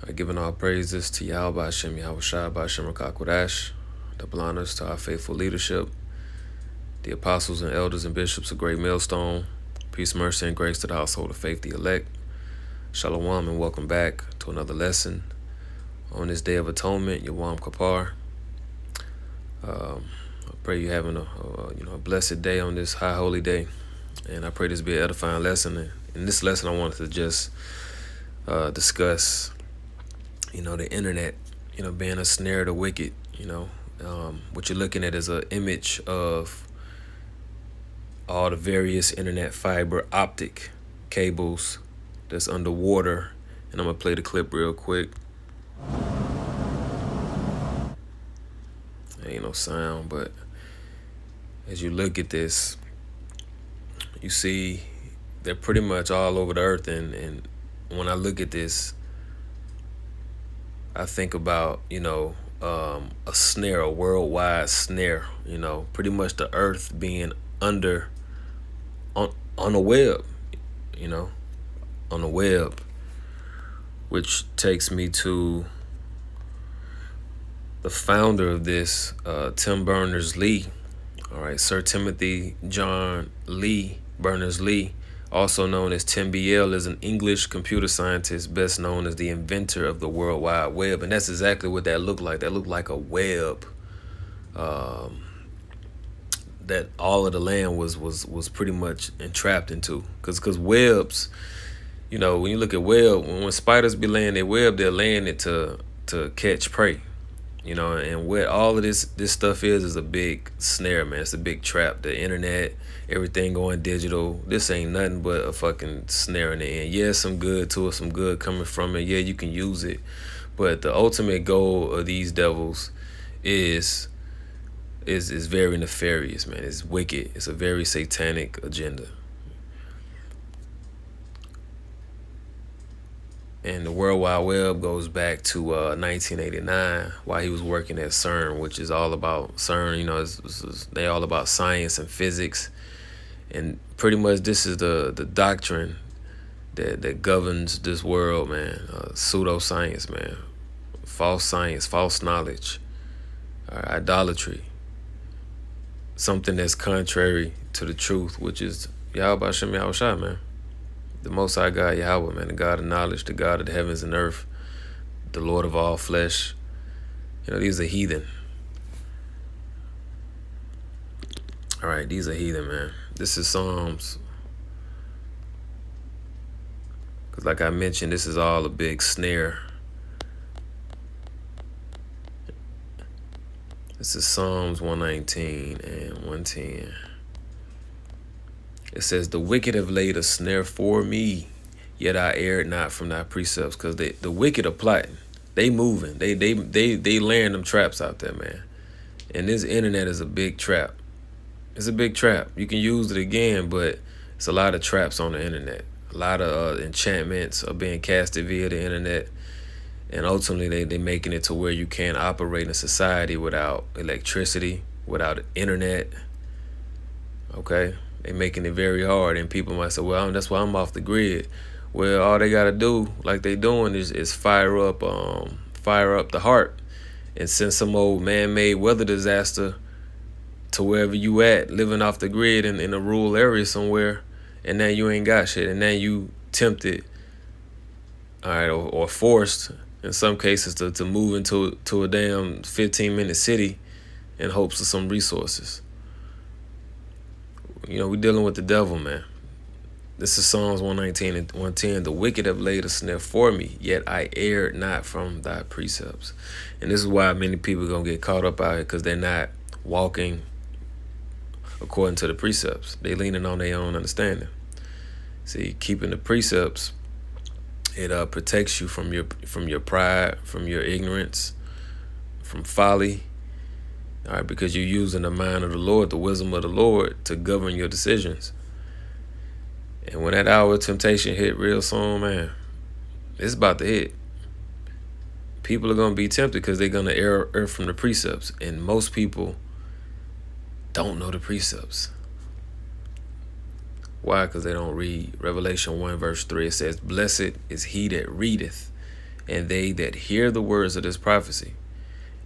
Giving all praises to Yahweh Hashem, Yahweh Shai, Hashem Rakakwadash, double honors to our faithful leadership, the apostles and elders and bishops of Great Millstone. Peace, mercy, and grace to the household of faith, the elect. Shalom and welcome back to another lesson on this Day of Atonement, Yawam Kippur. I pray you're having a blessed day on this high holy day, and I pray this be an edifying lesson. And in this lesson, I wanted to just discuss, the internet, being a snare of the wicked. What you're looking at is an image of all the various internet fiber optic cables that's underwater, and I'm gonna play the clip real quick. Ain't no sound, but as you look at this, you see they're pretty much all over the earth, and when I look at this, I think about a snare, a worldwide snare. Pretty much the earth being under on a web, on a web, which takes me to the founder of this, Tim Berners-Lee. All right, Sir Timothy John Lee Berners-Lee, also known as Tim BL, is an English computer scientist best known as the inventor of the World Wide Web. And that's exactly what that looked like. That looked like a web that all of the land was pretty much entrapped into. Because webs, when you look at web, when spiders be laying their web, they're laying it to catch prey. And what all of this stuff is a big snare, man. It's a big trap. The internet, everything going digital. This ain't nothing but a fucking snare in the end. Yeah, some good to it, some good coming from it. Yeah, you can use it. But the ultimate goal of these devils is very nefarious, man. It's wicked. It's a very satanic agenda. And the World Wide Web goes back to 1989, while he was working at CERN, which is all about CERN. They all about science and physics, and pretty much this is the doctrine that governs this world, man. Pseudoscience, man. False science, false knowledge, idolatry. Something that's contrary to the truth, which is Yahweh Hashem Yahweh Shai, man. The Most High God, Yahweh, man, the God of knowledge, the God of the heavens and earth, the Lord of all flesh. These are heathen. All right, these are heathen, man. This is Psalms. Because like I mentioned, this is all a big snare. This is Psalms 119 and 110. It says, "The wicked have laid a snare for me, yet I erred not from thy precepts." Because the wicked are plotting. They moving. They laying them traps out there, man. And this internet is a big trap. It's a big trap. You can use it again, but it's a lot of traps on the internet. A lot of enchantments are being casted via the internet. And ultimately, they making it to where you can't operate in a society without electricity, without internet. Okay? They making it very hard, and people might say, "Well, that's why I'm off the grid." Well, all they gotta do, like they doing, is fire up the heart and send some old man-made weather disaster to wherever you at, living off the grid in a rural area somewhere, and now you ain't got shit, and now you tempted, all right, or forced in some cases to move into a damn 15-minute city in hopes of some resources. We dealing with the devil, man. This is Psalms 119 and 110. "The wicked have laid a snare for me, yet I erred not from thy precepts." And this is why many people are going to get caught up out here, because they're not walking according to the precepts. They leaning on their own understanding. See, keeping the precepts, it protects you from your pride, from your ignorance, from folly. All right, because you're using the mind of the Lord, the wisdom of the Lord, to govern your decisions. And when that hour of temptation hit real soon, man, it's about to hit. People are going to be tempted because they're going to err from the precepts. And most people don't know the precepts. Why? Because they don't read. Revelation 1 verse 3, it says, "Blessed is he that readeth and they that hear the words of this prophecy,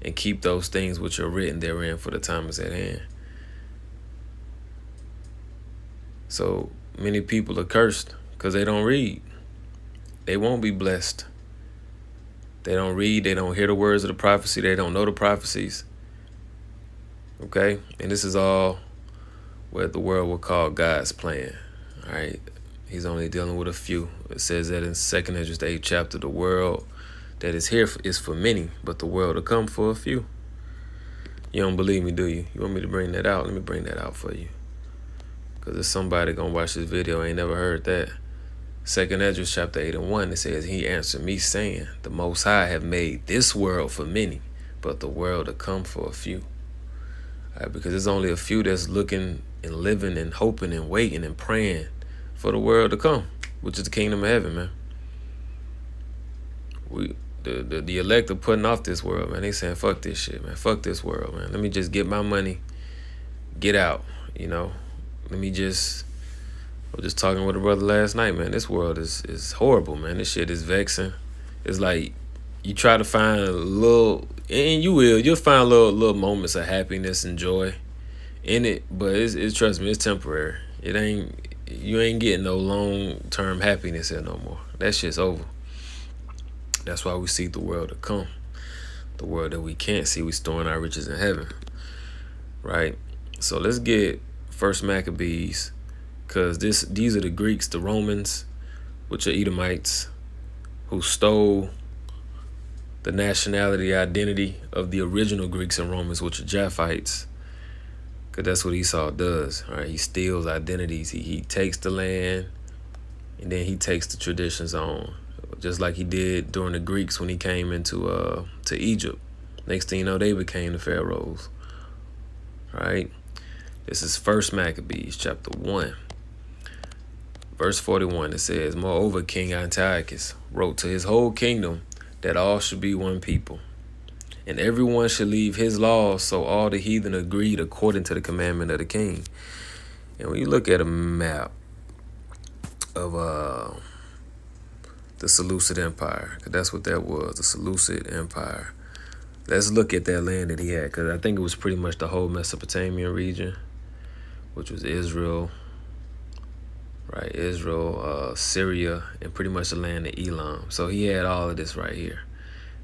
and keep those things which are written therein, for the time is at hand. So many people are cursed because they don't read. They won't be blessed. They don't read. They don't hear the words of the prophecy. They don't know the prophecies. Okay? And this is all what the world will call God's plan. All right? He's only dealing with a few. It says that in 2nd Ezra 8th chapter, the world that is here is for many, but the world to come for a few. You don't believe me, do you? You want me to bring that out? Let me bring that out for you. Because there's somebody going to watch this video ain't never heard that. 2nd Ezra chapter 8 and 1, it says, he answered me saying, the Most High have made this world for many, but the world to come for a few. All right, because there's only a few that's looking and living and hoping and waiting and praying for the world to come, which is the kingdom of heaven, man. The elect are putting off this world, man. They saying, fuck this shit, man. Fuck this world, man. Let me just get my money, get out, you know. I was just talking with a brother last night, man. This world is horrible, man. This shit is vexing. It's like you try to find a little, and you'll find little moments of happiness and joy in it, but it's trust me, it's temporary. You ain't getting no long-term happiness here no more. That shit's over. That's why we seek the world to come. The world that we can't see, we storing our riches in heaven. Right? So let's get 1st Maccabees, because these are the Greeks, the Romans, which are Edomites, who stole the nationality identity of the original Greeks and Romans, which are Japhites. Because that's what Esau does. All right? He steals identities. He takes the land, and then he takes the traditions on, just like he did during the Greeks when he came into to Egypt. Next thing you know, they became the pharaohs. All right? This is 1st Maccabees chapter 1. Verse 41, it says, moreover, King Antiochus wrote to his whole kingdom that all should be one people, and everyone should leave his laws, so all the heathen agreed according to the commandment of the king. And when you look at a map of the Seleucid Empire, because that's what that was, the Seleucid Empire. Let's look at that land that he had, because I think it was pretty much the whole Mesopotamian region, which was Israel, right? Israel, Syria, and pretty much the land of Elam. So he had all of this right here.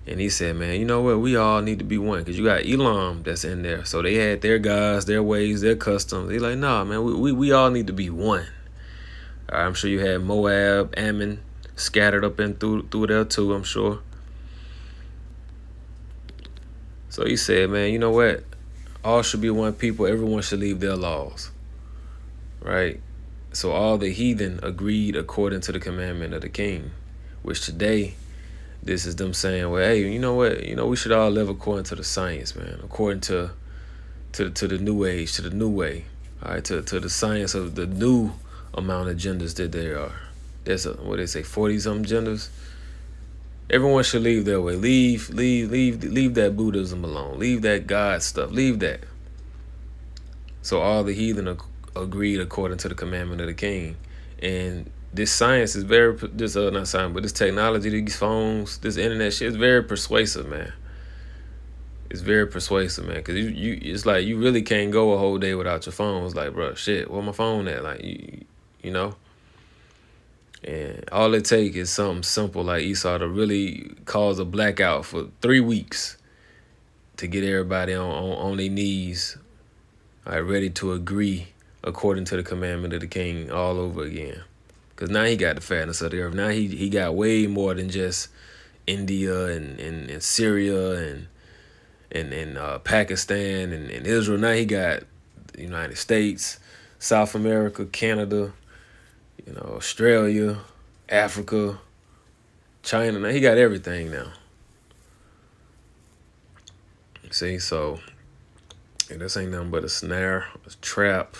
And he said, man, you know what? We all need to be one, because you got Elam that's in there. So they had their gods, their ways, their customs. He's like, nah, man, we all need to be one. All right, I'm sure you had Moab, Ammon scattered up in through there too, I'm sure. So he said, man, you know what? All should be one people. Everyone should leave their laws. Right? So all the heathen agreed according to the commandment of the king, which today, this is them saying, well, hey, you know what? We should all live according to the science, man. According to the new age, to the new way. All right, to the science of the new amount of genders that there are. There's what they say, 40-something genders. Everyone should leave their way. Leave that Buddhism alone. Leave that God stuff. Leave that. So all the heathen agreed according to the commandment of the king. And this science is not science, but this technology, these phones, this internet shit is very persuasive, man. It's very persuasive, man. Because it's like you really can't go a whole day without your phone. It's like, bro, shit, where my phone at? Like, you know? And all it takes is something simple like Esau to really cause a blackout for 3 weeks to get everybody on their knees, all right, ready to agree according to the commandment of the king all over again. Because now he got the fatness of the earth. Now he got way more than just India and Syria and Pakistan and Israel. Now he got the United States, South America, Canada, Australia, Africa, China. Now he got everything now. See, so this ain't nothing but a snare, a trap.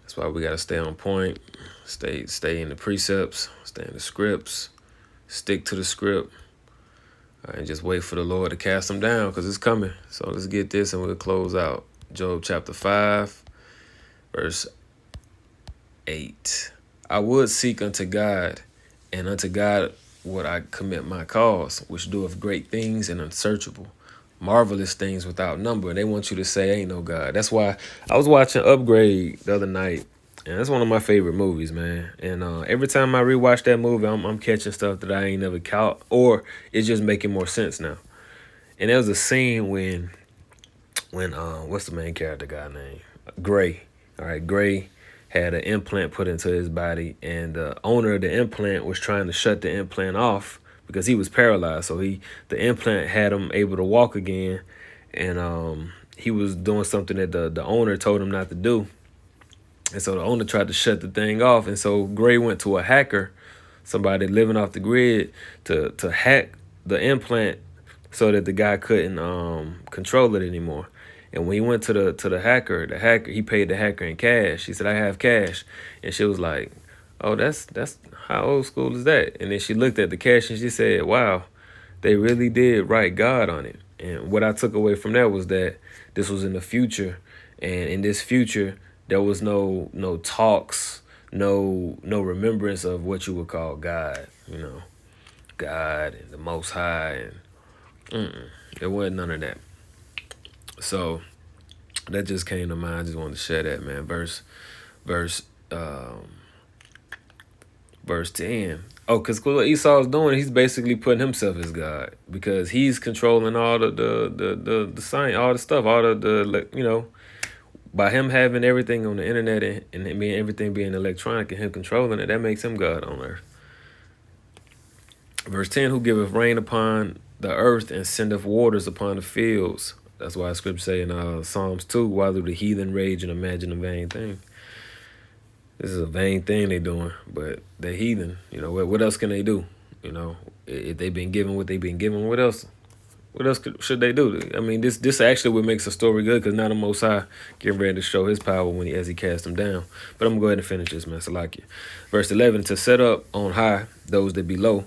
That's why we gotta stay on point, stay in the precepts, stay in the scripts, stick to the script, and just wait for the Lord to cast them down, because it's coming. So let's get this and we'll close out. Job chapter 5, verse 8. I would seek unto God, and unto God what I commit my cause, which doeth great things and unsearchable, marvelous things without number. They want you to say ain't no God. That's why I was watching Upgrade the other night, and that's one of my favorite movies, man. And every time I rewatch that movie, I'm catching stuff that I ain't never caught, or it's just making more sense now. And there was a scene when what's the main character guy name? Gray. All right, Gray had an implant put into his body, and the owner of the implant was trying to shut the implant off because he was paralyzed. So the implant had him able to walk again, and he was doing something that the owner told him not to do. And so the owner tried to shut the thing off, and so Gray went to a hacker, somebody living off the grid, to hack the implant so that the guy couldn't control it anymore. And when he went to the hacker, he paid the hacker in cash. He said, "I have cash," and she was like, "Oh, that's how old school is that?" And then she looked at the cash and she said, "Wow, they really did write God on it." And what I took away from that was that this was in the future, and in this future there was no talks, no remembrance of what you would call God, God and the Most High, and there wasn't none of that. So that just came to mind. I just wanted to share that, man. Verse um, verse 10. Oh, because what Esau's doing, he's basically putting himself as God because he's controlling all the science, all the stuff, all the by him having everything on the internet and everything being electronic and him controlling it, that makes him God on earth. Verse 10, who giveth rain upon the earth and sendeth waters upon the fields. That's why scripture say in Psalms 2, why do the heathen rage and imagine a vain thing? This is a vain thing they doing, but they're heathen. What else can they do? If they've been given what they've been given, what else? What else should they do? I mean, this actually what makes the story good because now the Most High getting ready to show his power as he cast them down. But I'm going to go ahead and finish this, man. Salakia. Verse 11, to set up on high those that be low,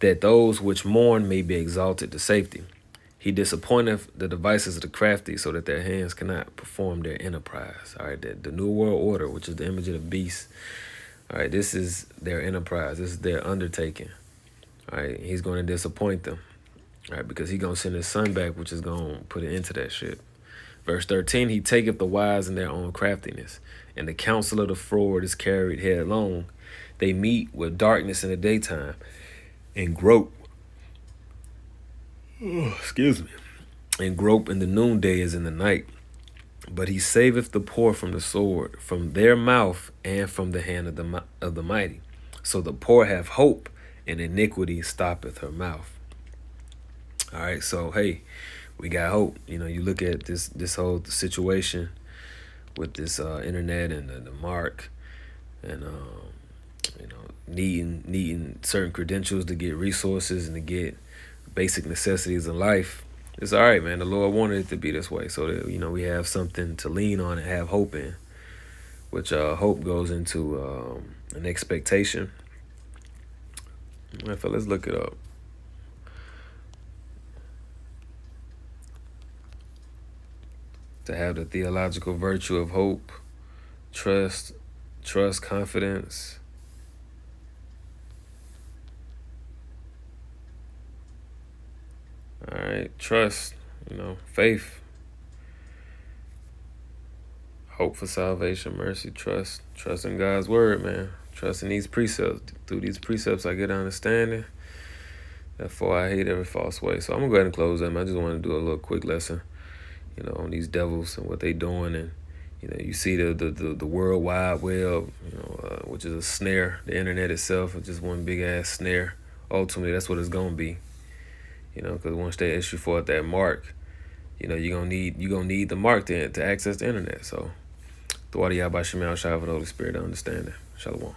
that those which mourn may be exalted to safety. He disappointeth the devices of the crafty so that their hands cannot perform their enterprise. All right, the New World Order, which is the image of the beast. All right, this is their enterprise. This is their undertaking. All right, he's going to disappoint them. All right, because he's going to send his son back, which is going to put an end to that shit. Verse 13, he taketh the wise in their own craftiness, and the counsel of the froward is carried headlong. They meet with darkness in the daytime and grope. Excuse me. And grope in the noonday as in the night. But he saveth the poor from the sword, from their mouth, and from the hand of the mighty. So the poor have hope, and iniquity stoppeth her mouth. All right, so hey, we got hope. You look at this whole situation with this internet and the mark, and needing certain credentials to get resources and to get basic necessities in life. It's all right, man. The Lord wanted it to be this way, so that we have something to lean on and have hope in. Which hope goes into an expectation. Let's look it up. To have the theological virtue of hope, trust, confidence. All right, trust, faith, hope for salvation, mercy, trust in God's word, man. Trust in these precepts. Through these precepts, I get understanding. Therefore, I hate every false way. So I'm gonna go ahead and close them. I just want to do a little quick lesson, on these devils and what they doing, and you see the World Wide Web, which is a snare. The internet itself is just one big ass snare. Ultimately, that's what it's gonna be. Because once they issue forth that mark, you're gonna need the mark to access the internet. So, the Yahweh Shemel Shai for the Holy Spirit to understand it. Shalom.